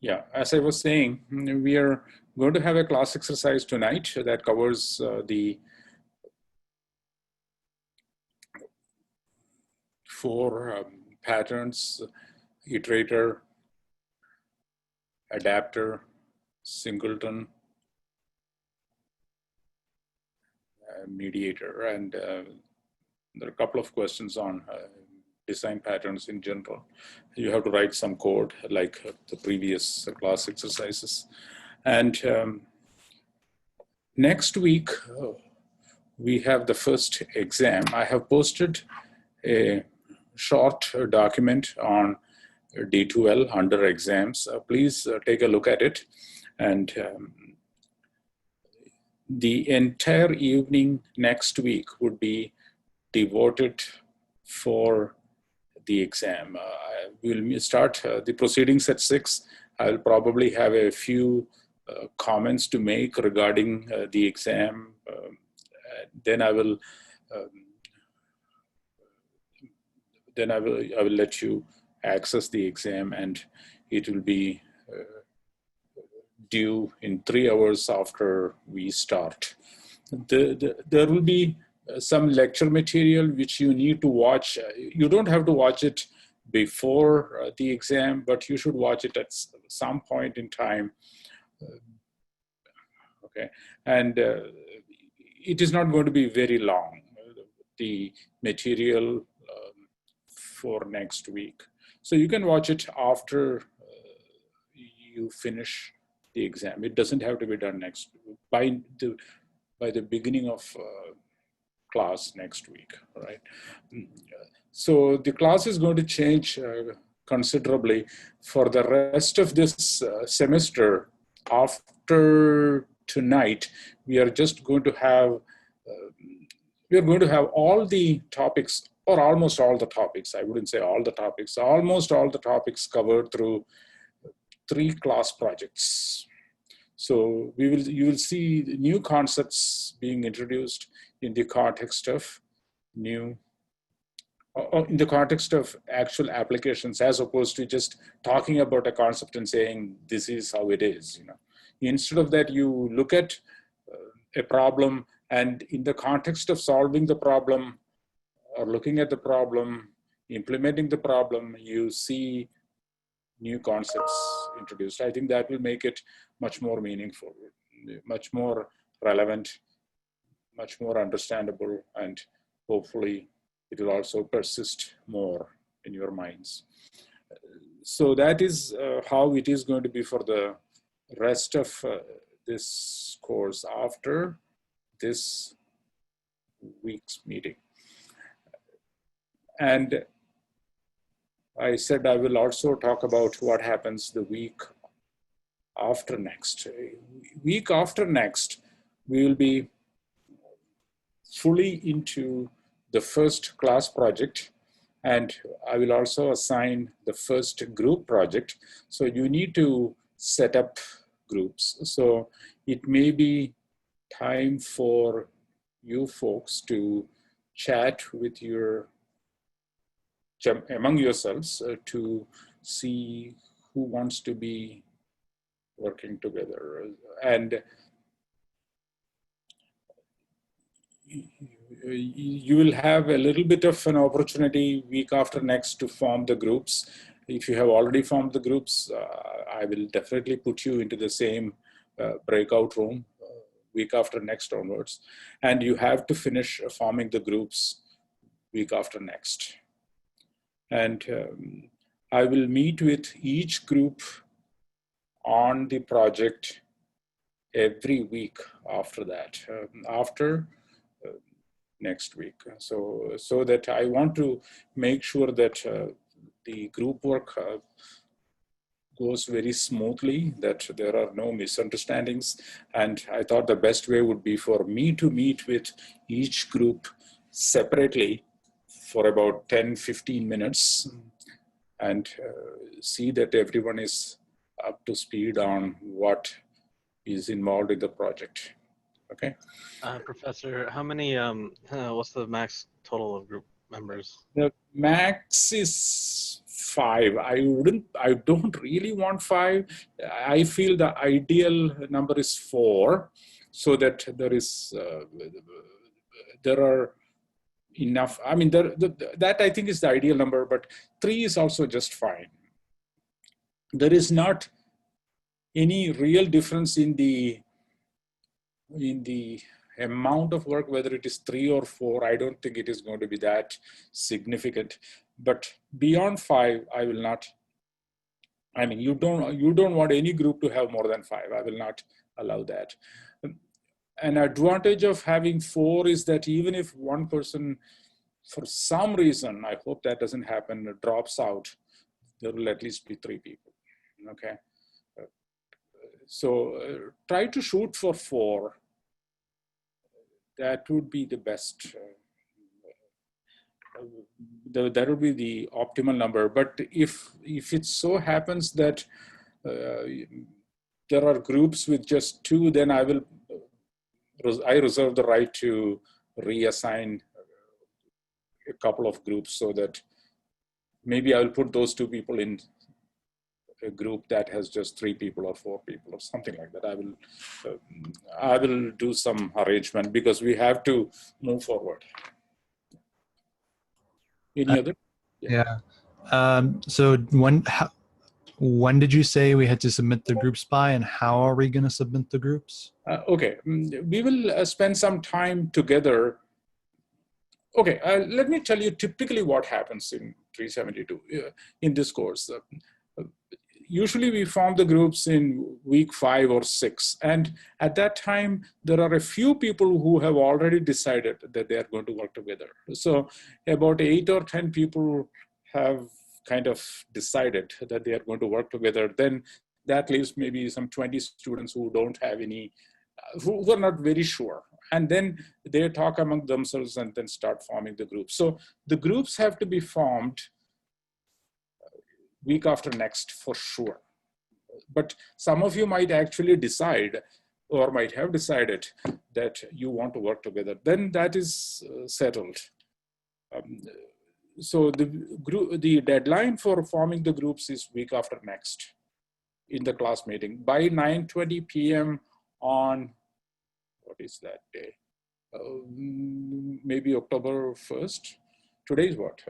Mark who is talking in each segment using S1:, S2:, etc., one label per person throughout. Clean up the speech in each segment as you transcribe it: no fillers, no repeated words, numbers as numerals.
S1: Yeah, as I was saying, we are going to have a class exercise tonight that covers the 4 patterns: iterator, adapter, singleton, mediator. And there are a couple of questions on design patterns in general. You have to write some code like the previous class exercises. And next week, we have the first exam. I have posted a short document on D2L under exams. Please take a look at it. And the entire evening next week would be devoted for the exam. We'll start the proceedings at 6. I'll probably have a few comments to make regarding the exam. Then I will let you access the exam, and it will be due in 3 hours after we start. There will be some lecture material which you need to watch. You don't have to watch it before the exam, but you should watch it at some point in time. Okay, and it is not going to be very long, the material for next week. So you can watch it after you finish the exam. It doesn't have to be done by the beginning of class next week, right? So the class is going to change considerably for the rest of this semester. After tonight, we are just going to have all the topics, or almost all the topics. I wouldn't say all the topics, almost all the topics covered through 3 class projects. So you will see new concepts being introduced in the context of in the context of actual applications, as opposed to just talking about a concept and saying this is how it is. Instead of that, you look at a problem, and in the context of solving the problem or looking at the problem, implementing the problem, you see new concepts introduced. I think that will make it much more meaningful, much more relevant, much more understandable, and hopefully it will also persist more in your minds. So that is how it is going to be for the rest of this course after this week's meeting. And I said I will also talk about what happens the week after next. Week after next, we will be fully into the first class project, and I will also assign the first group project. So you need to set up groups. So it may be time for you folks to chat with among yourselves to see who wants to be working together. And you will have a little bit of an opportunity week after next to form the groups. If you have already formed the groups, I will definitely put you into the same breakout room week after next onwards. And you have to finish forming the groups week after next. And I will meet with each group on the project every week after that, after next week. So that I want to make sure that the group work goes very smoothly, that there are no misunderstandings. And I thought the best way would be for me to meet with each group separately for about 10-15 minutes and see that everyone is up to speed on what is involved in the project. Okay.
S2: Professor, how many, what's the max total of group members?
S1: The max is 5. I don't really want 5. I feel the ideal number is 4, so that there are enough. I mean, that I think is the ideal number, but 3 is also just fine. There is not any real difference in the amount of work, whether it is 3 or 4. I don't think it is going to be that significant. But beyond 5, I will not. I mean, you don't want any group to have more than 5. I will not allow that. An advantage of having 4 is that even if one person, for some reason, I hope that doesn't happen, drops out, there will at least be 3 people. Okay. So try to shoot for 4. That would be the best. That would be the optimal number. But if it so happens that there are groups with just 2, then I reserve the right to reassign a couple of groups, so that maybe I will put those 2 people in a group that has just 3 people or 4 people or something like that. I will do some arrangement, because we have to move forward. Any other?
S3: Yeah. So when did you say we had to submit the groups by, and how are we going to submit the groups?
S1: Okay, we will spend some time together. Okay, let me tell you typically what happens in 372 in this course. Usually we form the groups in week 5 or 6. And at that time, there are a few people who have already decided that they are going to work together. So about 8 or 10 people have kind of decided that they are going to work together. Then that leaves maybe some 20 students who don't have any, who are not very sure. And then they talk among themselves and then start forming the groups. So the groups have to be formed week after next for sure. But some of you might actually decide, or might have decided, that you want to work together. Then that is settled. So the deadline for forming the groups is week after next in the class meeting by 9:20 p.m. on, what is that day? Maybe October 1st. Today is what?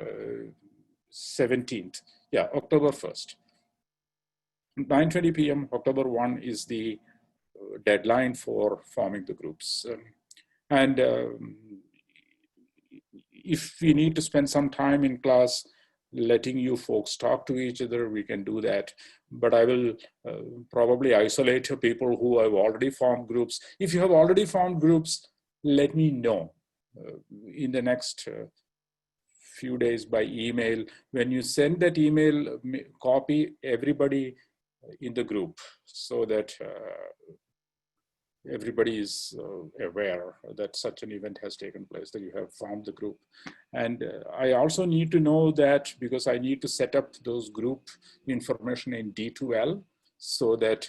S1: 17th. Yeah, October 1st. 9:20 p.m. October 1 is the deadline for forming the groups. And if we need to spend some time in class letting you folks talk to each other, we can do that. But I will probably isolate people who have already formed groups. If you have already formed groups, let me know in the next few days by email. When you send that email, copy everybody in the group, so that everybody is aware that such an event has taken place, that you have formed the group. And I also need to know that, because I need to set up those group information in D2L, so that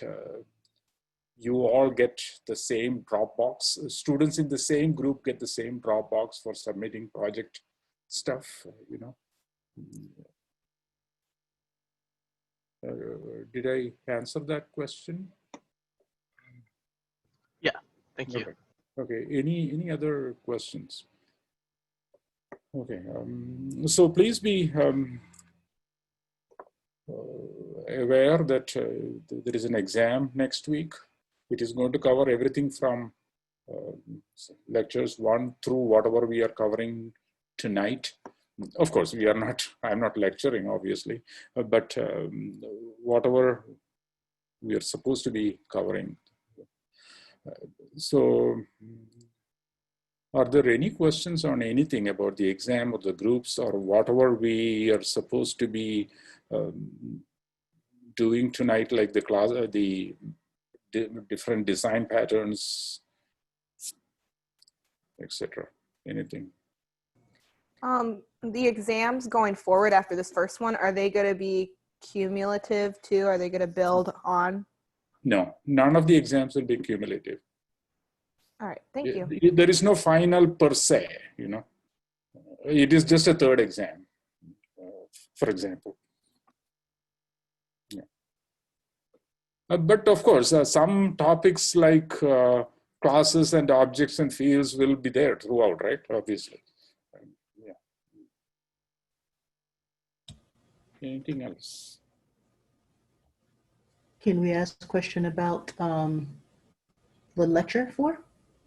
S1: you all get the same Dropbox. Students in the same group get the same Dropbox for submitting project stuff, you know. Did I answer that question?
S2: Yeah, thank you.
S1: Okay. Okay. Any other questions? Okay. So please be aware that there is an exam next week. It is going to cover everything from lectures 1 through whatever we are covering tonight. Of course, I'm not lecturing, obviously, but whatever we are supposed to be covering. So are there any questions on anything about the exam or the groups or whatever we are supposed to be doing tonight, like the class, the different design patterns, etc.? Anything?
S4: The exams going forward after this first one, are they going to be cumulative too? Are they going to build on?
S1: No, none of the exams will be cumulative.
S4: All right, thank you.
S1: There is no final per se, you know. It is just a third exam, for example. Yeah. But of course, some topics like classes and objects and fields will be there throughout, right? Obviously. Yeah. Anything else?
S5: Can we ask a question about the lecture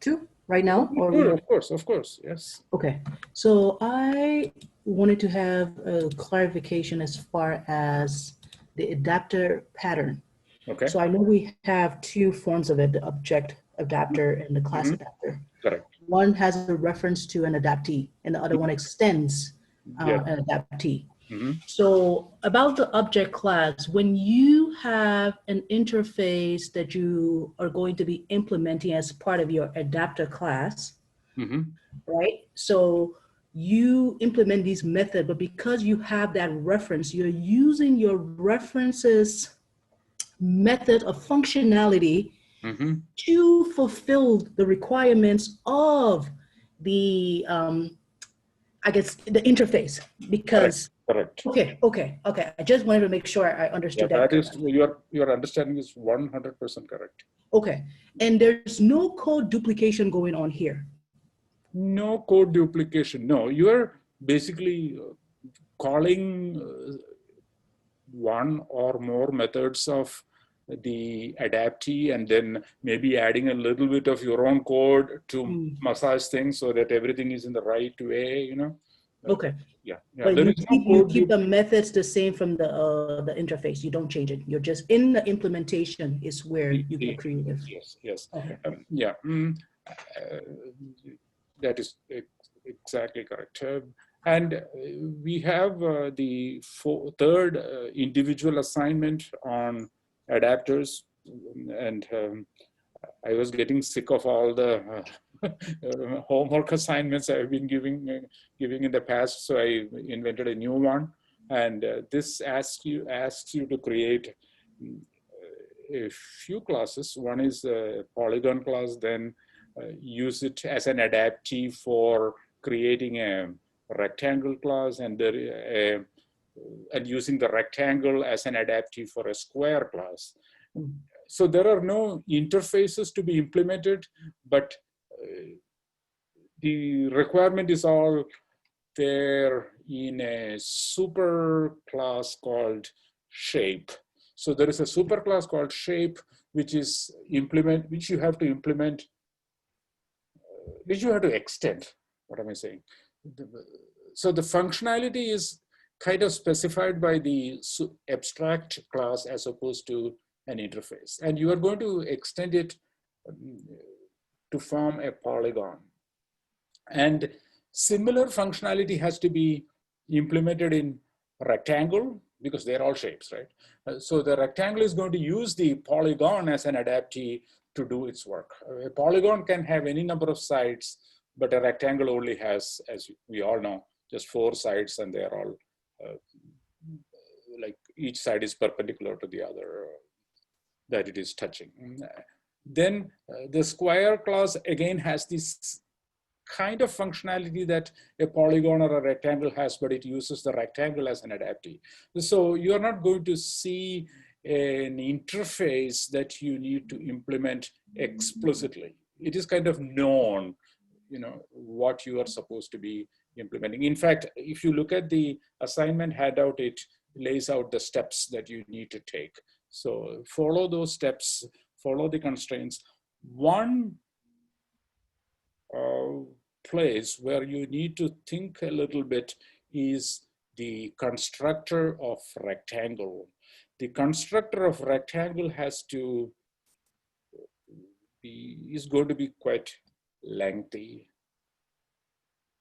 S5: too, right now? Or
S1: Sure, of course, yes.
S5: okay, so I wanted to have a clarification as far as the adapter pattern.
S1: Okay.
S5: So I know we have two forms of it, the object adapter and the class adapter.
S1: Correct.
S5: One has a reference to an adaptee and the other one extends
S1: Yeah.
S5: an adaptee.
S1: Mm-hmm.
S5: So about the object class, when you have an interface that you are going to be implementing as part of your adapter class,
S1: Mm-hmm.
S5: right? So you implement these methods, but because you have that reference, you're using your references method of functionality
S1: Mm-hmm.
S5: to fulfill the requirements of the, I guess, the interface. Because
S1: Correct.
S5: okay. I just wanted to make sure I
S1: Yeah,
S5: understood that.
S1: that is your understanding is 100% correct.
S5: Okay, and there's no code duplication going on here.
S1: No code duplication. No, you are basically calling one or more methods of the adaptee and then maybe adding a little bit of your own code to massage things so that everything is in the right way, you know.
S5: Okay.
S1: Yeah.
S5: But
S1: There
S5: you
S1: is no
S5: keep, you
S1: code
S5: keep the methods the same from the interface. You don't change it. You're just in the implementation is where you get creative.
S1: Yes.
S5: Okay.
S1: Yeah. That is exactly correct. And we have the third individual assignment on adapters, and I was getting sick of all the homework assignments I've been giving in the past, so I invented a new one. And this asks you to create a few classes. One is a polygon class, then use it as an adaptee for creating a rectangle class, and using the rectangle as an adaptee for a square class. So there are no interfaces to be implemented, but the requirement is all there in a super class called shape. So there is a super class called shape, which you have to implement, which you have to extend. What am I saying? So the functionality is kind of specified by the abstract class as opposed to an interface. And you are going to extend it to form a polygon. And similar functionality has to be implemented in rectangle because they're all shapes, right? So the rectangle is going to use the polygon as an adaptee to do its work. A polygon can have any number of sides, but a rectangle only has, as we all know, just 4 sides, and they're all like each side is perpendicular to the other that it is touching. Then the square class again has this kind of functionality that a polygon or a rectangle has, but it uses the rectangle as an adaptee. So you're not going to see an interface that you need to implement explicitly. It is kind of known, you know, what you are supposed to be implementing. In fact, if you look at the assignment handout, it lays out the steps that you need to take. So follow those steps, follow the constraints. One place where you need to think a little bit is the constructor of rectangle. The constructor of rectangle is going to be quite lengthy.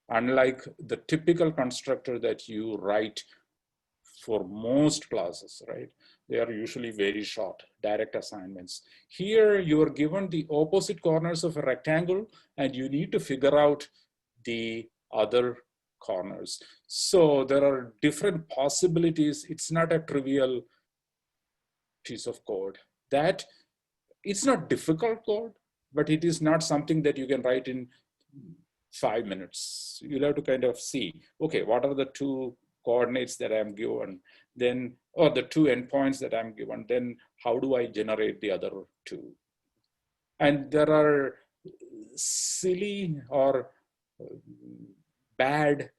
S1: Unlike the typical constructor that you write for most classes, right? They are usually very short, direct assignments. Here, you are given the opposite corners of a rectangle, and you need to figure out the other corners. So there are different possibilities. It's not a trivial piece of code. That it's not difficult code, but it is not something that you can write in 5 minutes. You'll have to kind of see, okay, what are the 2 coordinates that I'm given? then, or the two endpoints that I'm given, then how do I generate the other two? And there are silly or bad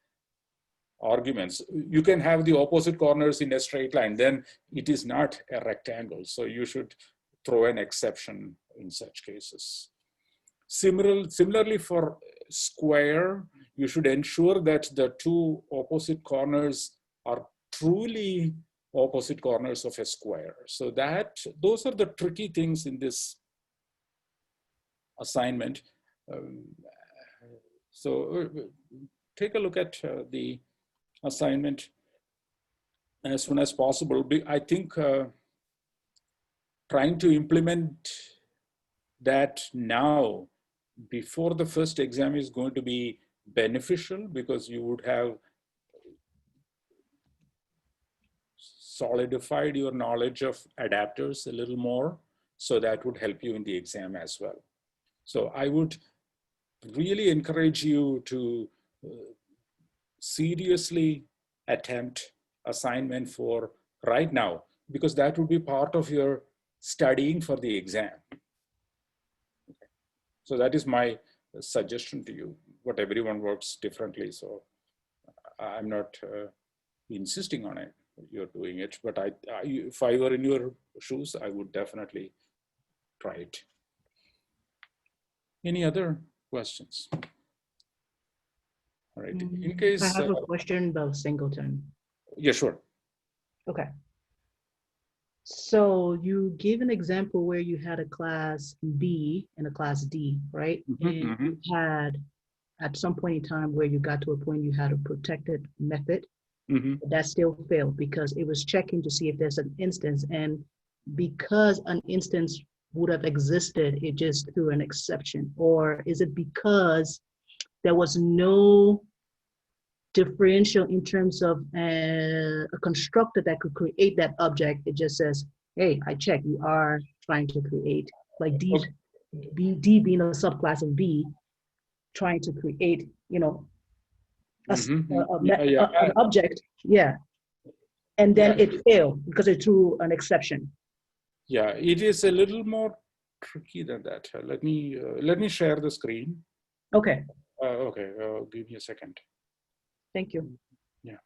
S1: arguments. You can have the opposite corners in a straight line, then it is not a rectangle. So you should throw an exception in such cases. Similarly for square, you should ensure that the two opposite corners are truly opposite corners of a square. So those are the tricky things in this assignment. So take a look at the assignment as soon as possible. I think trying to implement that now before the first exam is going to be beneficial, because you would have solidified your knowledge of adapters a little more. So that would help you in the exam as well. So I would really encourage you to seriously attempt assignment for right now, because that would be part of your studying for the exam. Okay. So that is my suggestion to you, but everyone works differently. So I'm not insisting on it, you're doing it, but if I were in your shoes, I would definitely try it. Any other questions? All right, in case-
S5: I have a question about singleton.
S1: Yeah, sure.
S5: Okay. So you gave an example where you had a class B and a class D, right? And you had at some point in time where you got to a point you had a protected method, but that still failed because it was checking to see if there's an instance, and because an instance would have existed, it just threw an exception? Or is it because there was no differential in terms of a constructor that could create that object? It just says, hey, I check, you are trying to create, like D, okay. D being a subclass of B, trying to create, you know, an object, yeah. And then it failed because it threw an exception.
S1: Yeah, it is a little more tricky than that. Let me share the screen.
S5: Okay.
S1: Okay, give me a second.
S5: Thank you.
S1: Yeah.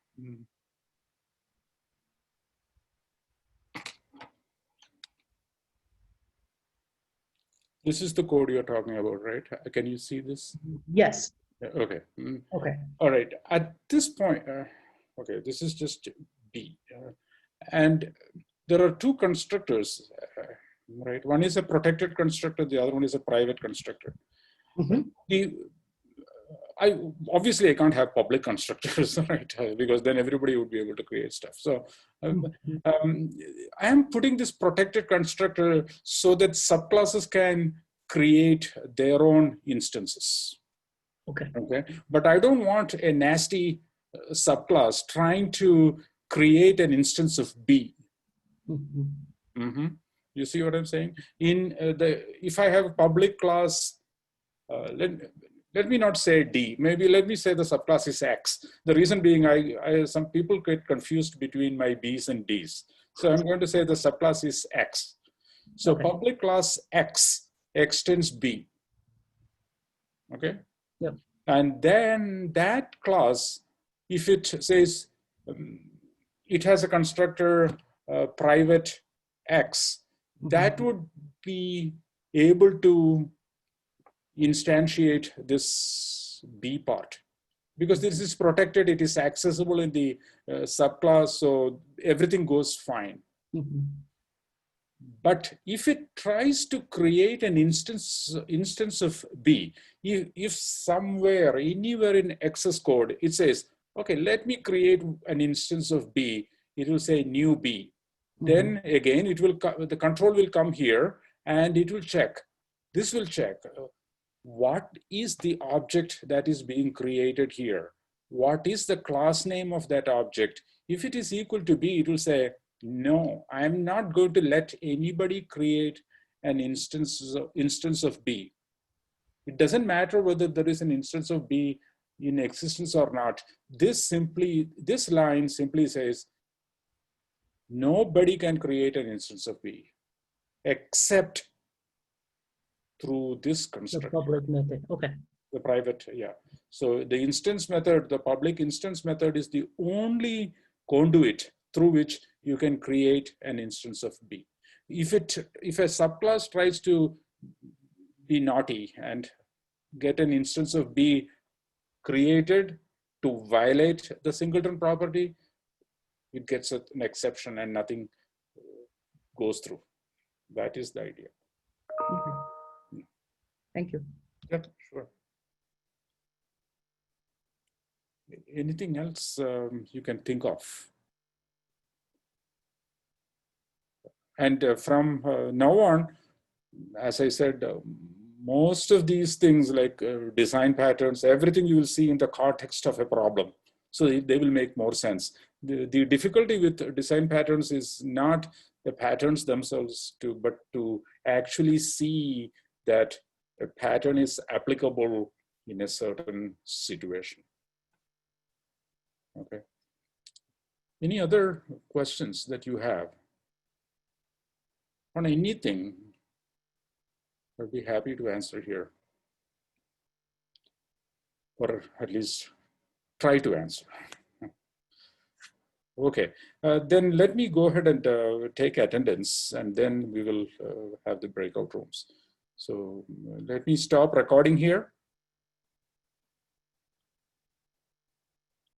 S1: This is the code you're talking about, right? Can you see this?
S5: Yes.
S1: Okay.
S5: Okay.
S1: All right. At this point, okay, this is just B. And there are two constructors, right? One is a protected constructor, the other one is a private constructor. Obviously I can't have public constructors, right? Because then everybody would be able to create stuff. So I am putting this protected constructor so that subclasses can create their own instances.
S5: Okay.
S1: Okay. But I don't want a nasty subclass trying to create an instance of B. You see what I'm saying? If I have a public class, let me not say D, maybe let me say the subclass is X. The reason being, some people get confused between my B's and D's. So I'm going to say the subclass is X. So okay. Public class X extends B. Okay.
S5: Yep.
S1: And then that class, if it says it has a constructor private X, that would be able to instantiate this B part, because this is protected, it is accessible in the subclass, so everything goes fine. But if it tries to create an instance of B, if somewhere, anywhere in X's code, it says, okay, let me create an instance of B, it will say new B. Then again, the control will come here and it will check. This will check. What is the object that is being created here? What is the class name of that object? If it is equal to B, it will say, no, I'm not going to let anybody create an instance of B. It doesn't matter whether there is an instance of B in existence or not. This line simply says, nobody can create an instance of B except through this
S5: The
S1: construct.
S5: public method. Okay.
S1: The private, yeah. So the instance method, the public instance method is the only conduit through which you can create an instance of B. If a subclass tries to be naughty and get an instance of B created to violate the singleton property, it gets an exception and nothing goes through. That is the idea.
S5: Okay. Thank you.
S1: Yeah, sure. Anything else you can think of? And from now on, as I said, most of these things like design patterns, everything you will see in the context of a problem. So they will make more sense. The difficulty with design patterns is not the patterns themselves, but to actually see that a pattern is applicable in a certain situation. Okay. Any other questions that you have on anything? I'd be happy to answer here, or at least try to answer. Okay, then let me go ahead and take attendance, and then we will have the breakout rooms. So let me stop recording here.